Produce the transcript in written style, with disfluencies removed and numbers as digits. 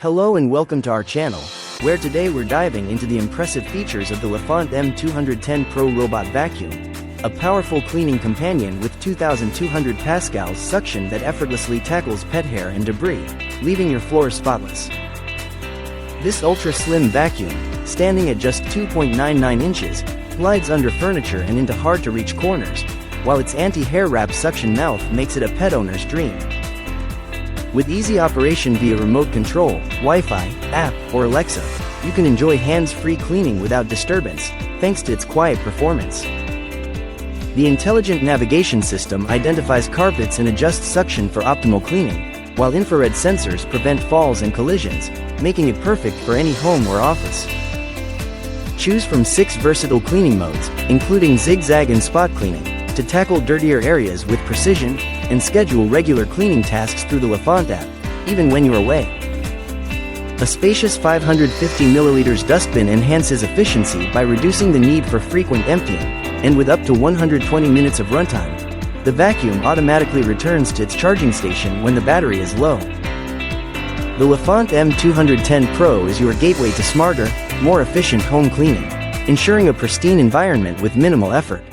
Hello and welcome to our channel, where today we're diving into the impressive features of the Lefant M210 Pro Robot Vacuum, a powerful cleaning companion with 2,200 pascals suction that effortlessly tackles pet hair and debris, leaving your floors spotless. This ultra-slim vacuum, standing at just 2.99 inches, glides under furniture and into hard-to-reach corners, while its anti-hair wrap suction mouth makes it a pet owner's dream. With easy operation via remote control, Wi-Fi, app, or Alexa, you can enjoy hands-free cleaning without disturbance, thanks to its quiet performance. The intelligent navigation system identifies carpets and adjusts suction for optimal cleaning, while infrared sensors prevent falls and collisions, making it perfect for any home or office. Choose from 6 versatile cleaning modes, including zigzag and spot cleaning, to tackle dirtier areas with precision, and schedule regular cleaning tasks through the Lefant app, even when you're away. A spacious 550 milliliters dustbin enhances efficiency by reducing the need for frequent emptying, and with up to 120 minutes of runtime, the vacuum automatically returns to its charging station when the battery is low. The Lefant M210 Pro is your gateway to smarter, more efficient home cleaning, ensuring a pristine environment with minimal effort.